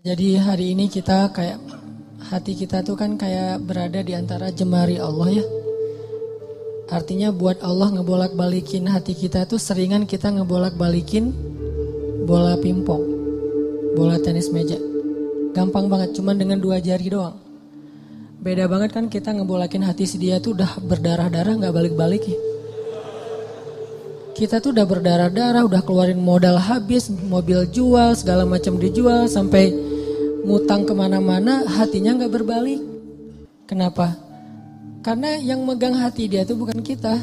Jadi hari ini kita kayak hati kita tuh kan kayak berada di antara jemari Allah ya. Artinya buat Allah ngebolak-balikin hati kita tuh seringan kita ngebolak-balikin bola pingpong, bola tenis meja. Gampang banget, cuman dengan 2 jari doang. Beda banget kan kita ngebolakin hati si dia tuh udah berdarah-darah gak balik-balik ya. Kita tuh udah berdarah-darah, udah keluarin modal habis, mobil jual, segala macam dijual, sampai ngutang kemana-mana, hatinya gak berbalik. Kenapa? Karena yang megang hati dia tuh bukan kita.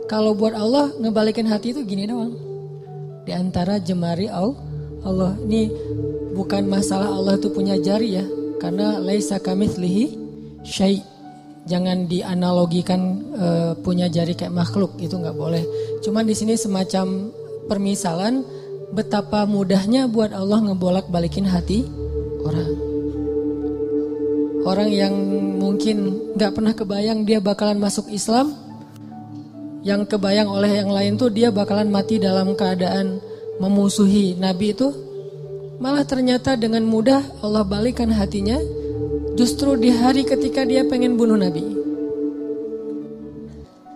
Kalau buat Allah, ngebalikin hati itu gini doang. Di antara jemari Allah. Ini bukan masalah Allah itu punya jari ya. Karena laisa kamitslihi syai'. Jangan dianalogikan punya jari kayak makhluk, itu nggak boleh. Cuman di sini semacam permisalan betapa mudahnya buat Allah ngebolak-balikin hati orang. Orang yang mungkin nggak pernah kebayang dia bakalan masuk Islam, yang kebayang oleh yang lain tuh dia bakalan mati dalam keadaan memusuhi Nabi itu, malah ternyata dengan mudah Allah balikan hatinya. Justru di hari ketika dia pengen bunuh Nabi,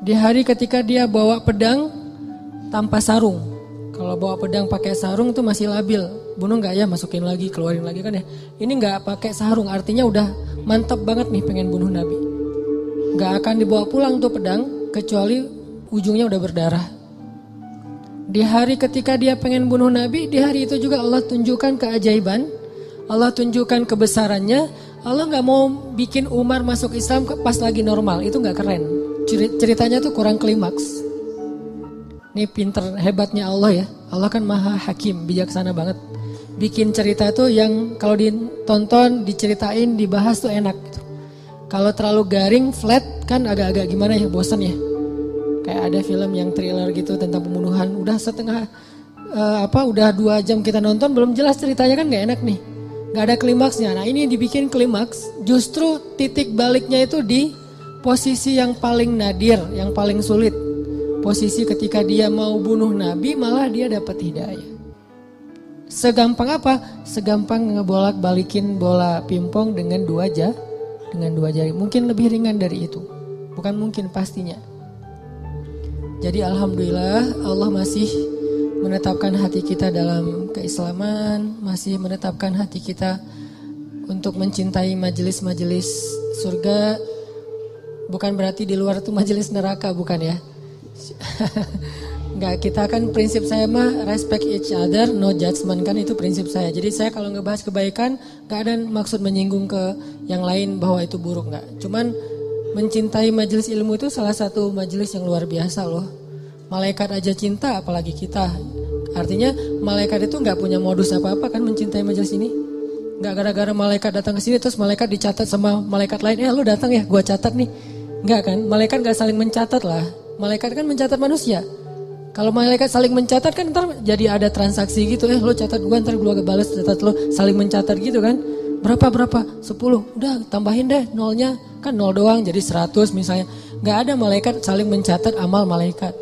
di hari ketika dia bawa pedang tanpa sarung. Kalau bawa pedang pakai sarung tuh masih labil, bunuh nggak ya, masukin lagi, keluarin lagi kan ya. Ini nggak pakai sarung, artinya udah mantap banget nih pengen bunuh Nabi. Nggak akan dibawa pulang tuh pedang, kecuali ujungnya udah berdarah. Di hari ketika dia pengen bunuh Nabi, di hari itu juga Allah tunjukkan keajaiban, Allah tunjukkan kebesarannya. Allah gak mau bikin Umar masuk Islam pas lagi normal, itu gak keren. Ceritanya tuh kurang klimaks. Ini pinter hebatnya Allah ya. Allah kan maha hakim, bijaksana banget. Bikin cerita tuh yang kalau ditonton, diceritain, dibahas tuh enak gitu. Kalau terlalu garing, flat kan agak-agak gimana ya, bosan ya. Kayak ada film yang thriller gitu tentang pembunuhan, udah udah 2 jam kita nonton belum jelas ceritanya kan gak enak nih. Gak ada klimaksnya. Nah ini dibikin klimaks, justru titik baliknya itu di posisi yang paling nadir, yang paling sulit. Posisi ketika dia mau bunuh Nabi malah dia dapat hidayah. Segampang apa? Segampang ngebolak balikin bola pingpong dengan 2 jari. Mungkin lebih ringan dari itu. Bukan mungkin, pastinya. Jadi alhamdulillah Allah masih menetapkan hati kita dalam keislaman, masih menetapkan hati kita untuk mencintai majelis-majelis surga. Bukan berarti di luar itu majelis neraka, bukan ya. Enggak, kita kan prinsip saya mah respect each other, no judgment, kan itu prinsip saya. Jadi saya kalau ngebahas kebaikan gak ada maksud menyinggung ke yang lain bahwa itu buruk, enggak. Cuman mencintai majelis ilmu itu salah satu majelis yang luar biasa loh. Malaikat aja cinta, apalagi kita. Artinya malaikat itu gak punya modus apa-apa kan mencintai majelis ini. Gak gara-gara malaikat datang ke sini terus malaikat dicatat sama malaikat lain. Lu datang ya, gua catat nih. Enggak kan, malaikat gak saling mencatat lah. Malaikat kan mencatat manusia. Kalau malaikat saling mencatat kan ntar jadi ada transaksi gitu. Lu catat gua, ntar gua balas catat lu, saling mencatat gitu kan. Berapa? 10. Udah tambahin deh nolnya. Kan 0 doang jadi 100 misalnya. Gak ada malaikat saling mencatat amal malaikat.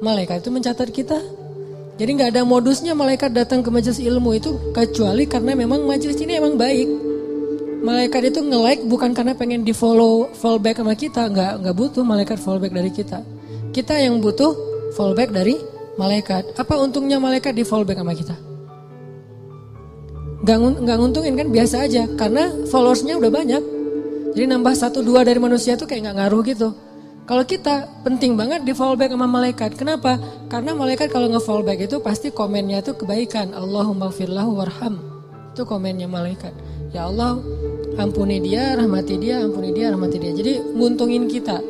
Malaikat itu mencatat kita. Jadi gak ada modusnya malaikat datang ke majelis ilmu itu kecuali karena memang majelis ini emang baik. Malaikat itu nge-like bukan karena pengen di fallback sama kita. Gak butuh malaikat fallback dari kita. Kita yang butuh fallback dari malaikat. Apa untungnya malaikat di fallback sama kita? Gak nguntungin kan, biasa aja. Karena followersnya udah banyak. Jadi nambah 1-2 dari manusia tuh kayak gak ngaruh gitu. Kalau kita penting banget di fallback sama malaikat. Kenapa? Karena malaikat kalau nge-fallback itu pasti komennya itu kebaikan. Allahumma firlahu warham. Itu komennya malaikat. Ya Allah, ampuni dia, rahmati dia, ampuni dia, rahmati dia. Jadi nguntungin kita.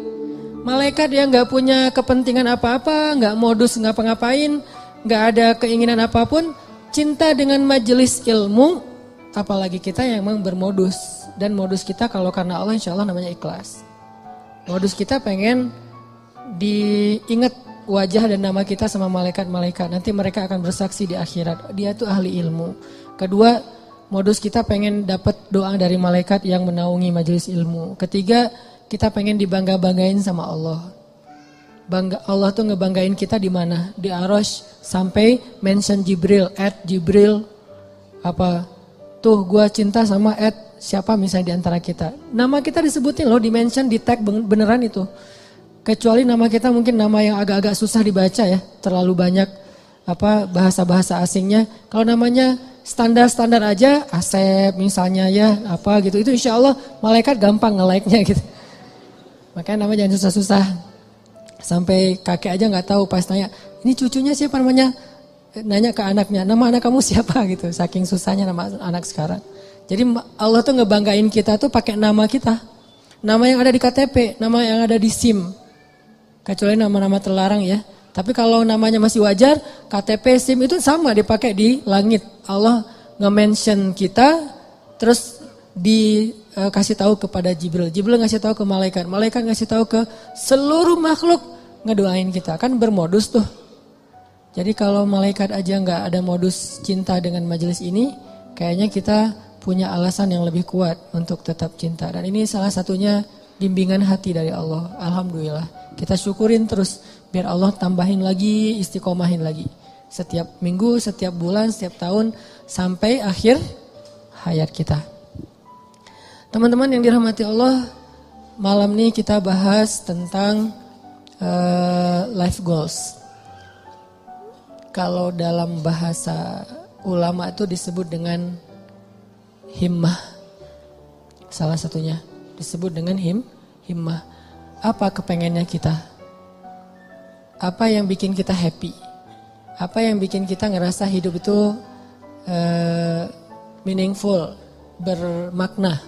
Malaikat yang gak punya kepentingan apa-apa, gak modus ngapa-ngapain, gak ada keinginan apapun, cinta dengan majelis ilmu, apalagi kita yang memang bermodus. Dan modus kita kalau karena Allah insya Allah namanya ikhlas. Modus kita pengen diingat wajah dan nama kita sama malaikat-malaikat. Nanti mereka akan bersaksi di akhirat. Dia tuh ahli ilmu. Kedua, modus kita pengen dapat doa dari malaikat yang menaungi majelis ilmu. Ketiga, kita pengen dibangga-banggain sama Allah. Allah tuh ngebanggain kita di mana? Di Arasy sampai mention Jibril, Jibril. Apa tuh gue cinta sama siapa misalnya di antara kita. Nama kita disebutin loh, di-mention, di tag beneran itu. Kecuali nama kita mungkin nama yang agak-agak susah dibaca ya, terlalu banyak bahasa-bahasa asingnya. Kalau namanya standar-standar aja, Asep misalnya ya, apa gitu, itu insya Allah malaikat gampang nge-like-nya gitu. Makanya nama jangan susah-susah. Sampai kakek aja nggak tahu pas tanya, ini cucunya siapa namanya? Nanya ke anaknya, nama anak kamu siapa gitu. Saking susahnya nama anak sekarang. Jadi Allah tuh ngebanggain kita tuh pakai nama kita. Nama yang ada di KTP, nama yang ada di SIM. Kecuali nama-nama terlarang ya. Tapi kalau namanya masih wajar, KTP, SIM itu sama dipakai di langit. Allah nge-mention kita, terus dikasih tahu kepada Jibril. Jibril ngasih tahu ke malaikat. Malaikat ngasih tahu ke seluruh makhluk, ngedoain kita. Kan bermodus tuh. Jadi kalau malaikat aja nggak ada modus cinta dengan majelis ini, kayaknya kita punya alasan yang lebih kuat untuk tetap cinta. Dan ini salah satunya bimbingan hati dari Allah. Alhamdulillah. Kita syukurin terus biar Allah tambahin lagi, istiqomahin lagi. Setiap minggu, setiap bulan, setiap tahun sampai akhir hayat kita. Teman-teman yang dirahmati Allah, malam ini kita bahas tentang life goals. Kalau dalam bahasa ulama itu disebut dengan himmah. Salah satunya disebut dengan himmah. Apa kepengennya kita? Apa yang bikin kita happy? Apa yang bikin kita ngerasa hidup itu meaningful, bermakna?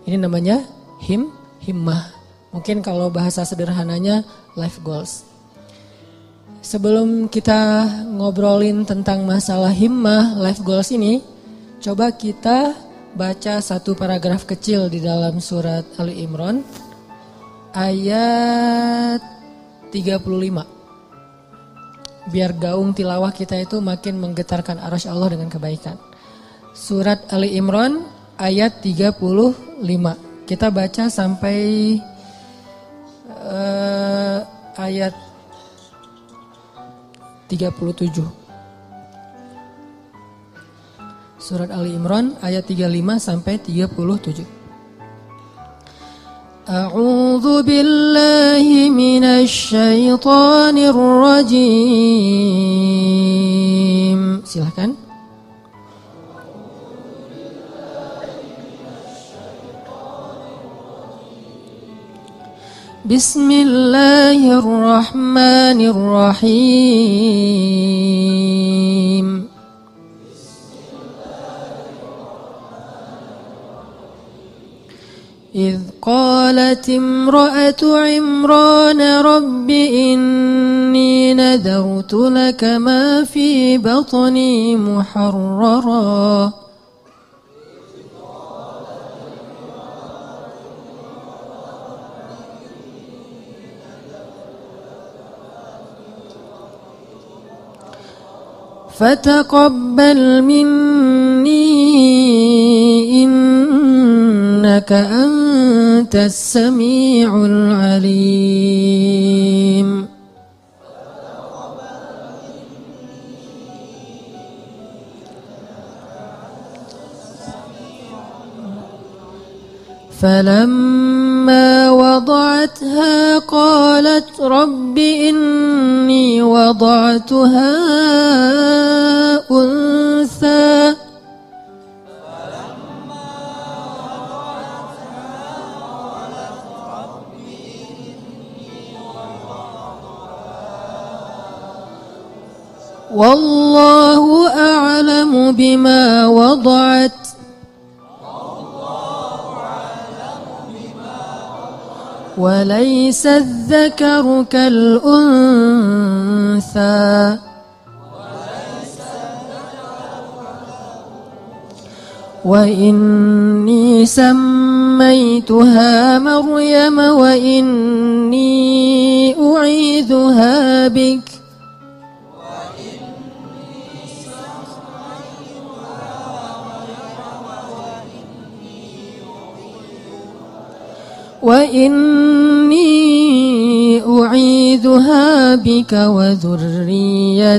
Ini namanya himmah. Mungkin kalau bahasa sederhananya life goals. Sebelum kita ngobrolin tentang masalah himmah, life goals ini, coba kita baca satu paragraf kecil di dalam surat Ali Imran ayat 35. Biar gaung tilawah kita itu makin menggetarkan arasy Allah dengan kebaikan. Surat Ali Imran ayat 35. Kita baca sampai ayat 37. Surat Ali Imran ayat 35 sampai 37. A'udzu billahi minasy syaithanir rajim. Silakan. Bismillahirrahmanirrahim. إذ قالت امرأة عمران رب إني نذرت لك ما في بطني محررا فتقبل مني إنك أنت السميع العليم فلما وضعتها قالت رب إني وضعتها أنثى والله أعلم بما وضعت وليس الذكر كالأنثى وإني سميتها مريم وإني أعيذها بك وإني أعيذها بك وذريتها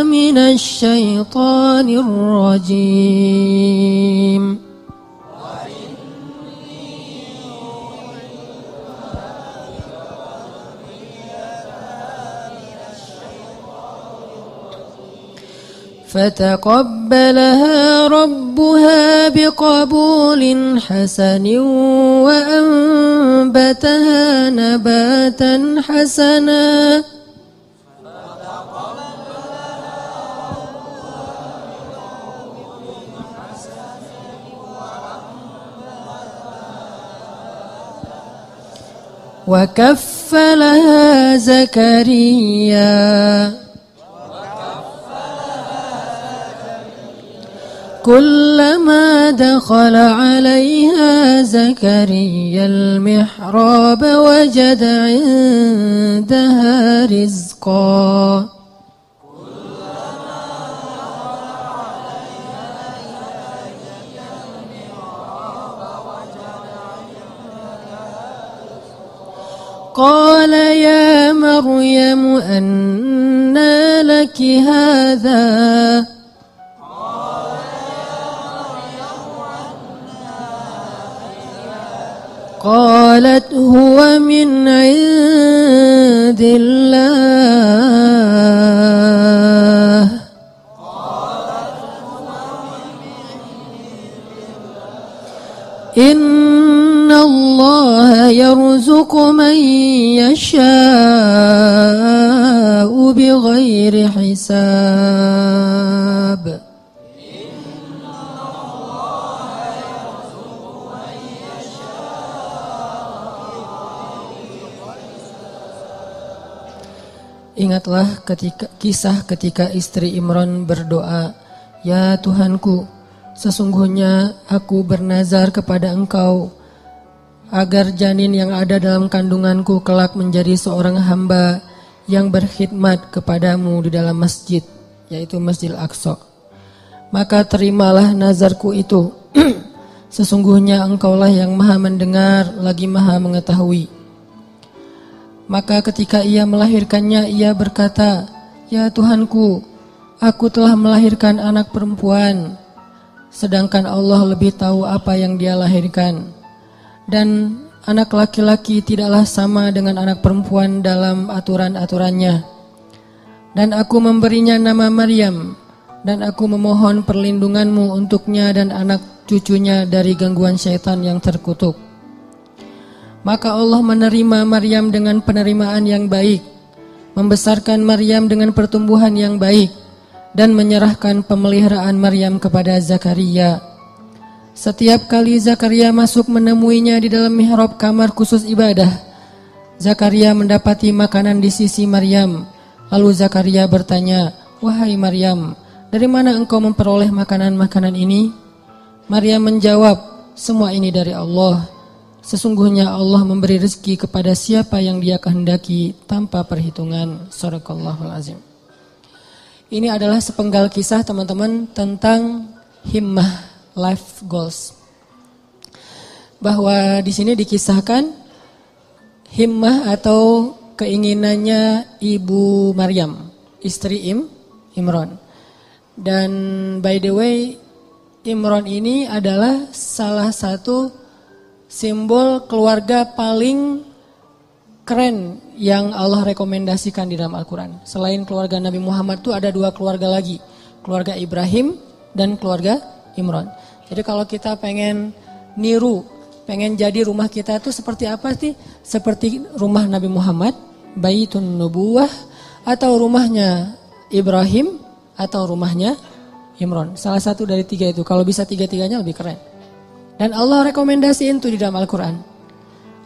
من الشيطان الرجيم فتقبلها ربها بقبول حسن وأنبتها نباتا حسنا وكفلها زكريا كلما دخل عليها زكريا المحراب وجد عندها رزقا قال يا مريم أنى لك هذا قالت هو من عند الله إن الله يرزق من يشاء بغير حساب Ingatlah kisah ketika istri Imran berdoa, "Ya Tuhanku, sesungguhnya aku bernazar kepada Engkau agar janin yang ada dalam kandunganku kelak menjadi seorang hamba yang berkhidmat kepadamu di dalam masjid, yaitu Masjidil Aqsa. Maka terimalah nazarku itu. Sesungguhnya Engkaulah yang Maha mendengar lagi Maha mengetahui." Maka ketika ia melahirkannya, ia berkata, "Ya Tuhanku, aku telah melahirkan anak perempuan, sedangkan Allah lebih tahu apa yang dia lahirkan. Dan anak laki-laki tidaklah sama dengan anak perempuan dalam aturan-aturannya. Dan aku memberinya nama Maryam, dan aku memohon perlindunganmu untuknya dan anak cucunya dari gangguan syaitan yang terkutuk." Maka Allah menerima Maryam dengan penerimaan yang baik, membesarkan Maryam dengan pertumbuhan yang baik, dan menyerahkan pemeliharaan Maryam kepada Zakaria. Setiap kali Zakaria masuk menemuinya di dalam mihrab kamar khusus ibadah, Zakaria mendapati makanan di sisi Maryam. Lalu Zakaria bertanya, "Wahai Maryam, dari mana engkau memperoleh makanan-makanan ini?" Maryam menjawab, "Semua ini dari Allah. Sesungguhnya Allah memberi rezeki kepada siapa yang Dia kehendaki tanpa perhitungan." Shadaqallahul azim. Ini adalah sepenggal kisah teman-teman tentang himmah, life goals. Bahwa di sini dikisahkan himmah atau keinginannya Ibu Maryam, istri Imran. Dan by the way, Imran ini adalah salah satu simbol keluarga paling keren yang Allah rekomendasikan di dalam Al-Quran. Selain keluarga Nabi Muhammad itu ada 2 keluarga lagi. Keluarga Ibrahim dan keluarga Imran. Jadi kalau kita pengen niru, pengen jadi rumah kita itu seperti apa sih? Seperti rumah Nabi Muhammad, Baitun Nubuwah, atau rumahnya Ibrahim, atau rumahnya Imran. Salah satu dari 3 itu. Kalau bisa 3-3-nya lebih keren. Dan Allah rekomendasiin itu di dalam Al-Quran.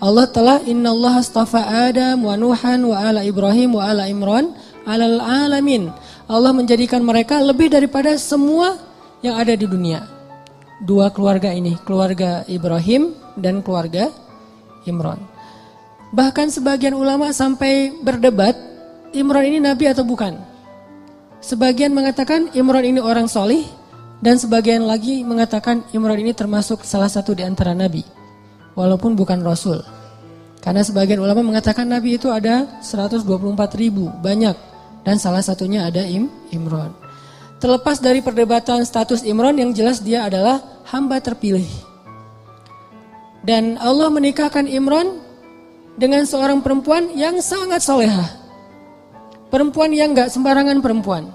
Allah telah innallaha astafa Adam wa Nuhan wa ala Ibrahim wa ala Imran alal alamin. Allah menjadikan mereka lebih daripada semua yang ada di dunia. 2 keluarga ini, keluarga Ibrahim dan keluarga Imran. Bahkan sebagian ulama sampai berdebat, Imran ini nabi atau bukan. Sebagian mengatakan Imran ini orang solih, dan sebagian lagi mengatakan Imran ini termasuk salah satu di antara nabi, walaupun bukan rasul. Karena sebagian ulama mengatakan Nabi itu ada 124.000, banyak. Dan salah satunya ada Imran. Terlepas dari perdebatan status Imran, yang jelas dia adalah hamba terpilih. Dan Allah menikahkan Imran dengan seorang perempuan yang sangat solehah. Perempuan yang gak sembarangan perempuan.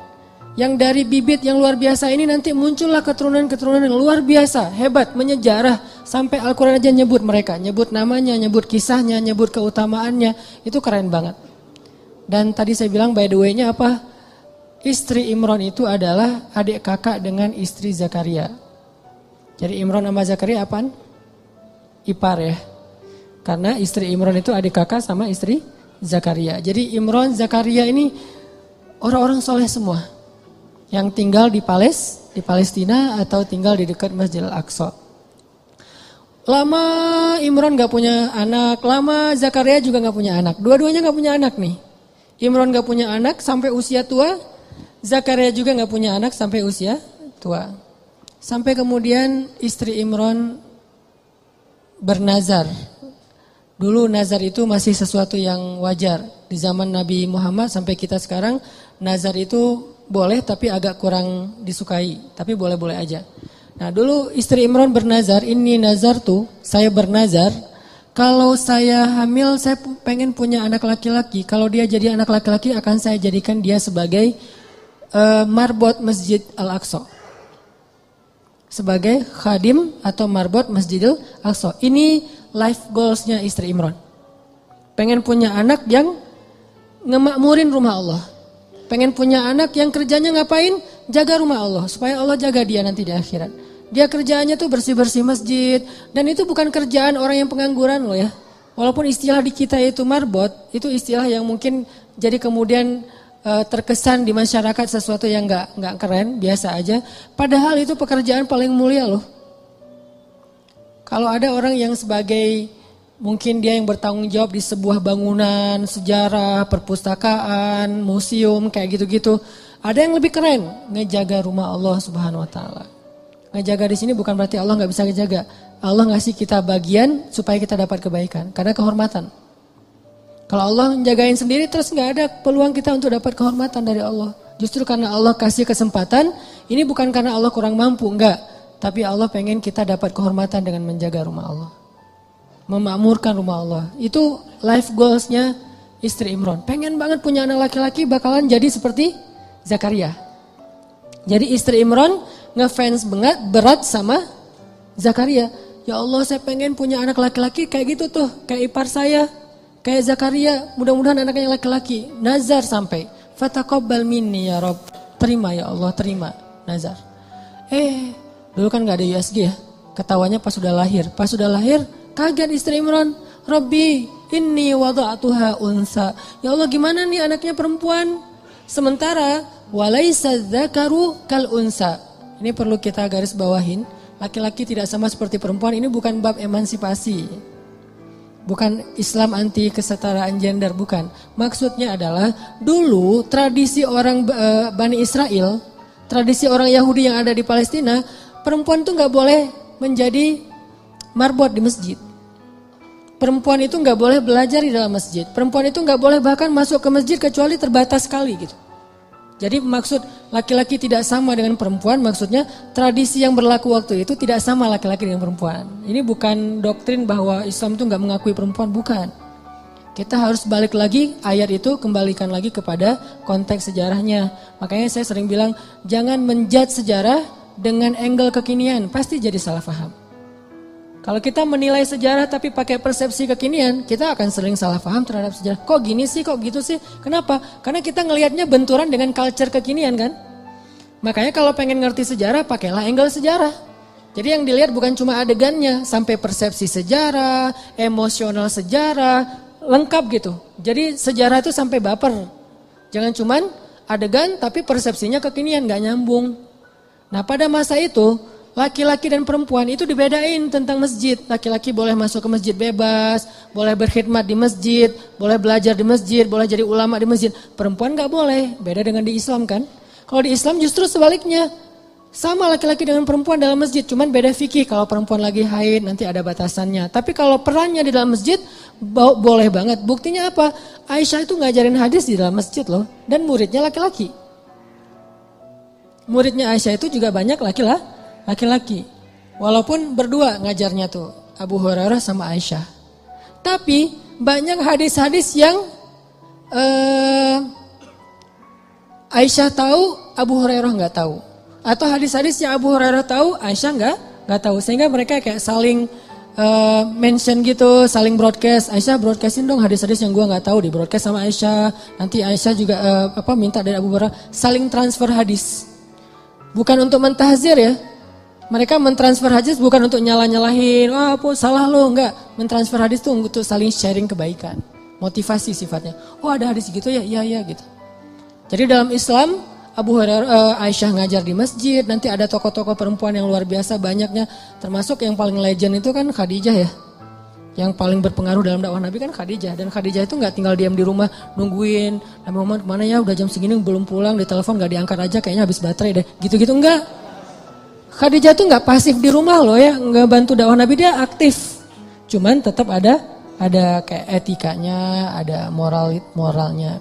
Yang dari bibit yang luar biasa ini nanti muncullah keturunan-keturunan yang luar biasa, hebat, menyejarah. Sampai Al-Quran aja nyebut mereka, nyebut namanya, nyebut kisahnya, nyebut keutamaannya. Itu keren banget. Dan tadi saya bilang by the way-nya apa? Istri Imran itu adalah adik kakak dengan istri Zakaria. Jadi Imran sama Zakaria apaan? Ipar ya. Karena istri Imran itu adik kakak sama istri Zakaria. Jadi Imran, Zakaria ini orang-orang soleh semua. Yang tinggal di Palestina atau tinggal di dekat Masjid Al-Aqsa. Lama Imran gak punya anak, lama Zakaria juga gak punya anak. Dua-duanya gak punya anak nih. Imran gak punya anak sampai usia tua, Zakaria juga gak punya anak sampai usia tua. Sampai kemudian istri Imran bernazar. Dulu nazar itu masih sesuatu yang wajar. Di zaman Nabi Muhammad sampai kita sekarang, nazar itu boleh tapi agak kurang disukai. Tapi boleh-boleh aja. Nah dulu istri Imran bernazar, ini nazar tuh, saya bernazar. Kalau saya hamil, saya pengen punya anak laki-laki. Kalau dia jadi anak laki-laki, akan saya jadikan dia sebagai marbot Masjid Al-Aqsa. Sebagai khadim atau marbot Masjidil Aqsa. Ini life goalsnya istri Imran. Pengen punya anak yang ngemakmurin rumah Allah. Pengen punya anak yang kerjanya ngapain? Jaga rumah Allah. Supaya Allah jaga dia nanti di akhirat. Dia kerjaannya tuh bersih-bersih masjid. Dan itu bukan kerjaan orang yang pengangguran loh ya. Walaupun istilah di kita itu marbot. Itu istilah yang mungkin jadi kemudian terkesan di masyarakat sesuatu yang gak keren. Biasa aja. Padahal itu pekerjaan paling mulia loh. Kalau ada orang yang sebagai mungkin dia yang bertanggung jawab di sebuah bangunan, sejarah, perpustakaan, museum, kayak gitu-gitu. Ada yang lebih keren, ngejaga rumah Allah Subhanahu Wa Taala. Ngejaga di sini bukan berarti Allah nggak bisa ngejaga. Allah ngasih kita bagian supaya kita dapat kebaikan, karena kehormatan. Kalau Allah menjagain sendiri terus nggak ada peluang kita untuk dapat kehormatan dari Allah. Justru karena Allah kasih kesempatan, ini bukan karena Allah kurang mampu, enggak. Tapi Allah pengen kita dapat kehormatan dengan menjaga rumah Allah. Memakmurkan rumah Allah. Itu life goalsnya istri Imran. Pengen banget punya anak laki-laki bakalan jadi seperti Zakaria. Jadi istri Imran ngefans banget berat sama Zakaria. Ya Allah saya pengen punya anak laki-laki kayak gitu tuh. Kayak ipar saya. Kayak Zakaria. Mudah-mudahan anaknya laki-laki. Nazar sampai. Fataqabbal minni ya Rabb. Terima ya Allah, terima. Nazar. Dulu kan gak ada USG ya. Ketawanya pas sudah lahir. Pas sudah lahir kaget istri Imran. Rabbi inni wada'tuha unsa. Ya Allah gimana nih anaknya perempuan. Sementara walaysa dzakaru kal unsa. Ini perlu kita garis bawahin. Laki-laki tidak sama seperti perempuan. Ini bukan bab emansipasi. Bukan Islam anti kesetaraan gender, bukan. Maksudnya adalah dulu tradisi orang Bani Israel, tradisi orang Yahudi yang ada di Palestina, perempuan tuh gak boleh menjadi marbot di masjid. Perempuan itu gak boleh belajar di dalam masjid. Perempuan itu gak boleh bahkan masuk ke masjid kecuali terbatas sekali gitu. Jadi maksud laki-laki tidak sama dengan perempuan, maksudnya tradisi yang berlaku waktu itu tidak sama laki-laki dengan perempuan. Ini bukan doktrin bahwa Islam itu gak mengakui perempuan, bukan. Kita harus balik lagi ayat itu, kembalikan lagi kepada konteks sejarahnya. Makanya saya sering bilang, jangan menjudge sejarah dengan angle kekinian, pasti jadi salah paham. Kalau kita menilai sejarah tapi pakai persepsi kekinian, kita akan sering salah paham terhadap sejarah. Kok gini sih, kok gitu sih? Kenapa? Karena kita ngelihatnya benturan dengan culture kekinian kan? Makanya kalau pengen ngerti sejarah, pakailah angle sejarah. Jadi yang dilihat bukan cuma adegannya, sampai persepsi sejarah, emosional sejarah, lengkap gitu. Jadi sejarah itu sampai baper. Jangan cuman adegan tapi persepsinya kekinian, gak nyambung. Nah pada masa itu, laki-laki dan perempuan itu dibedain tentang masjid. Laki-laki boleh masuk ke masjid bebas, boleh berkhidmat di masjid, boleh belajar di masjid, boleh jadi ulama di masjid. Perempuan gak boleh, beda dengan di Islam kan. Kalau di Islam justru sebaliknya. Sama laki-laki dengan perempuan dalam masjid, cuman beda fikih. Kalau perempuan lagi haid nanti ada batasannya. Tapi kalau perannya di dalam masjid boleh banget. Buktinya apa? Aisyah itu ngajarin hadis di dalam masjid loh. Dan muridnya laki-laki. Muridnya Aisyah itu juga banyak laki-laki. Walaupun berdua ngajarnya tuh, Abu Hurairah sama Aisyah. Tapi banyak hadis-hadis yang Aisyah tahu, Abu Hurairah nggak tahu. Atau hadis-hadis yang Abu Hurairah tahu, Aisyah nggak tahu. Sehingga mereka kayak saling mention gitu, saling broadcast. Aisyah broadcastin dong hadis-hadis yang gua nggak tahu, di broadcast sama Aisyah. Nanti Aisyah juga minta dari Abu Hurairah, saling transfer hadis. Bukan untuk mentahzir ya. Mereka mentransfer hadis bukan untuk nyalah-nyalahin, salah lo, enggak. Mentransfer hadis itu untuk saling sharing kebaikan. Motivasi sifatnya. Oh ada hadis gitu ya, iya gitu. Jadi dalam Islam, Abu Hurairah, Aisyah ngajar di masjid, nanti ada tokoh-tokoh perempuan yang luar biasa banyaknya. Termasuk yang paling legend itu kan Khadijah ya. Yang paling berpengaruh dalam dakwah Nabi kan Khadijah. Dan Khadijah itu gak tinggal diam di rumah nungguin. Nabi Muhammad mana ya, udah jam segini belum pulang, di telepon gak diangkat aja, kayaknya habis baterai deh. Gitu-gitu enggak. Khadijah tuh gak pasif di rumah loh ya, gak bantu dakwah Nabi, dia aktif. Cuman tetap ada kayak etikanya, ada moralnya.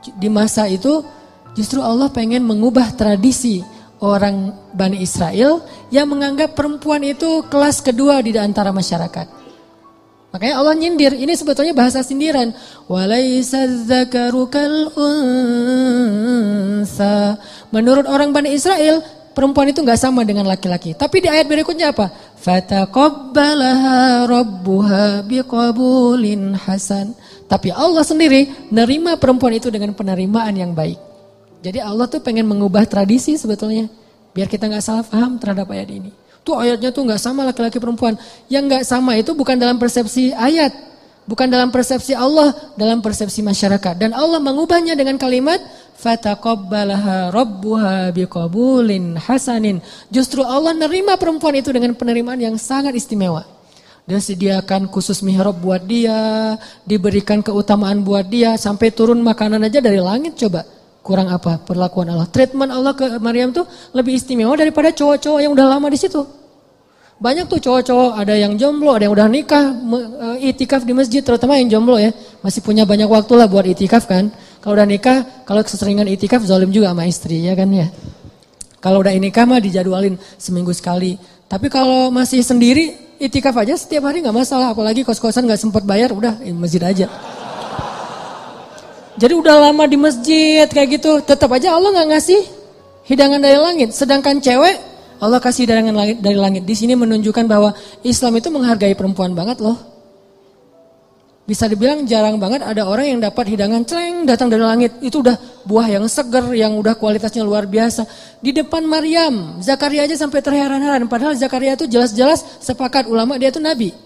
Di masa itu justru Allah pengen mengubah tradisi orang Bani Israel yang menganggap perempuan itu kelas kedua di antara masyarakat. Makanya Allah nyindir, ini sebetulnya bahasa sindiran. Walaysa dzakaru kal unsa. Menurut orang Bani Israel, perempuan itu gak sama dengan laki-laki. Tapi di ayat berikutnya apa? Fataqabbalaha rabbuha biqabulin hasan. Tapi Allah sendiri nerima perempuan itu dengan penerimaan yang baik. Jadi Allah tuh pengen mengubah tradisi sebetulnya. Biar kita gak salah paham terhadap ayat ini. Tuh ayatnya tuh gak sama laki-laki perempuan. Yang gak sama itu bukan dalam persepsi ayat. Bukan dalam persepsi Allah, dalam persepsi masyarakat. Dan Allah mengubahnya dengan kalimat fataqabbalaha rabbuha biqabulin hasanin. Justru Allah nerima perempuan itu dengan penerimaan yang sangat istimewa. Dia sediakan khusus mihrab buat dia, diberikan keutamaan buat dia, sampai turun makanan aja dari langit coba. Kurang apa perlakuan Allah? Treatment Allah ke Maryam tuh lebih istimewa daripada cowok-cowok yang udah lama di situ. Banyak tuh cowok-cowok, ada yang jomblo, ada yang udah nikah, itikaf di masjid, terutama yang jomblo ya. Masih punya banyak waktu lah buat itikaf kan. Kalau udah nikah, kalau keseringan itikaf zalim juga sama istri ya kan ya. Kalau udah nikah mah dijadwalin seminggu sekali. Tapi kalau masih sendiri, itikaf aja setiap hari gak masalah. Apalagi kos-kosan gak sempat bayar, udah masjid aja. Jadi udah lama di masjid kayak gitu, tetap aja Allah gak ngasih hidangan dari langit. Sedangkan cewek, Allah kasih hidangan dari langit. Di sini menunjukkan bahwa Islam itu menghargai perempuan banget loh. Bisa dibilang jarang banget ada orang yang dapat hidangan celeng datang dari langit. Itu udah buah yang seger, yang udah kualitasnya luar biasa. Di depan Maryam, Zakaria aja sampai terheran-heran. Padahal Zakaria itu jelas-jelas sepakat ulama dia itu nabi.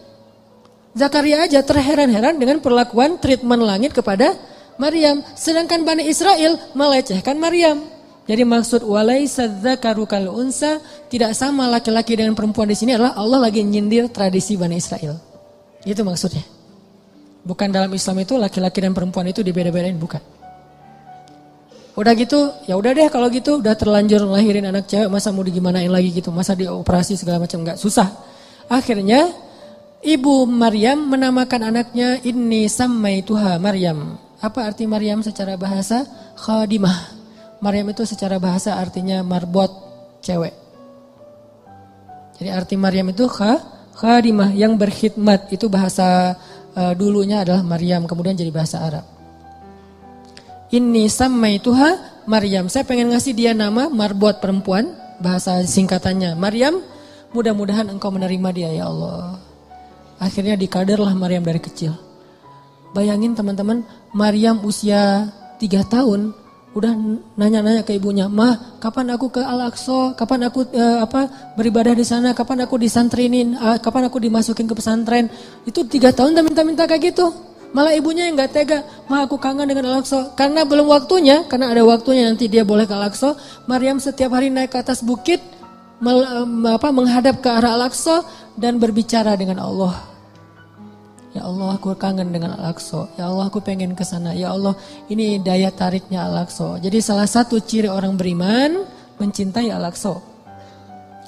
Zakaria aja terheran-heran dengan perlakuan treatment langit kepada Maryam. Sedangkan Bani Israel melecehkan Maryam. Jadi maksud walaisa dzakaru kal unsa, tidak sama laki-laki dengan perempuan di sini adalah Allah lagi nyindir tradisi Bani Israel. Itu maksudnya. Bukan dalam Islam itu laki-laki dan perempuan itu dibeda-bedain, bukan. Udah gitu, ya udah deh kalau gitu udah terlanjur lahirin anak cewek, masa mau digimanain lagi gitu, masa dioperasi segala macam, enggak, susah. Akhirnya ibu Maryam menamakan anaknya Inni Sammaituha Maryam. Apa arti Maryam secara bahasa? Khadimah. Maryam itu secara bahasa artinya marbot, cewek. Jadi arti Maryam itu khadimah, yang berkhidmat. Itu bahasa dulunya adalah Maryam, kemudian jadi bahasa Arab. Inni sammaituha Maryam. Saya pengen ngasih dia nama marbot perempuan, bahasa singkatannya Maryam. Mudah-mudahan engkau menerima dia ya Allah. Akhirnya dikaderlah Maryam dari kecil. Bayangin teman-teman, Maryam usia 3 tahun udah nanya-nanya ke ibunya, "Mah, kapan aku ke Al-Aqsa? Kapan aku beribadah di sana? Kapan aku disantrinin? Kapan aku dimasukin ke pesantren?" Itu 3 tahun udah minta-minta kayak gitu. Malah ibunya yang enggak tega, "Mah, aku kangen dengan Al-Aqsa." Karena belum waktunya, karena ada waktunya nanti dia boleh ke Al-Aqsa. Maryam setiap hari naik ke atas bukit menghadap ke arah Al-Aqsa dan berbicara dengan Allah. Ya Allah, aku kangen dengan Al-Aqsa. Ya Allah, aku pengen ke sana. Ya Allah, ini daya tariknya Al-Aqsa. Jadi salah satu ciri orang beriman mencintai Al-Aqsa.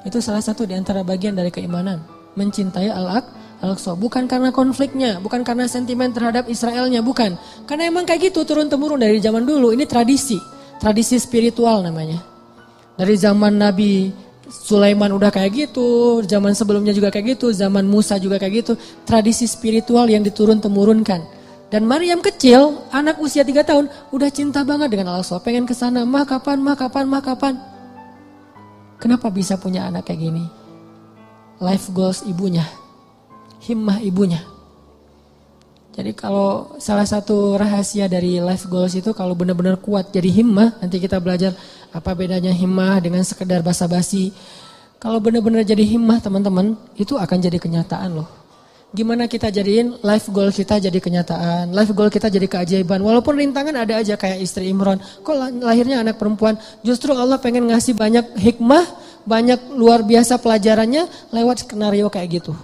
Itu salah satu di antara bagian dari keimanan. Mencintai Al-Aqsa. Bukan karena konfliknya, bukan karena sentimen terhadap Israelnya, bukan. Karena emang kayak gitu turun-temurun dari zaman dulu. Ini tradisi. Tradisi spiritual namanya. Dari zaman Nabi Sulaiman udah kayak gitu. Zaman sebelumnya juga kayak gitu. Zaman Musa juga kayak gitu. Tradisi spiritual yang diturun-temurunkan. Dan Maryam kecil, anak usia 3 tahun, udah cinta banget dengan Al-Aqsa. Pengen kesana, mah kapan. Kenapa bisa punya anak kayak gini? Life goals ibunya. Himmah ibunya. Jadi kalau salah satu rahasia dari life goals itu kalau benar-benar kuat jadi himmah, nanti kita belajar apa bedanya himmah dengan sekedar basa-basi. Kalau benar-benar jadi himmah teman-teman, itu akan jadi kenyataan loh. Gimana kita jadiin life goal kita jadi kenyataan, life goal kita jadi keajaiban. Walaupun rintangan ada aja kayak istri Imran. Kok lahirnya anak perempuan? Justru Allah pengen ngasih banyak hikmah, banyak luar biasa pelajarannya lewat skenario kayak gitu.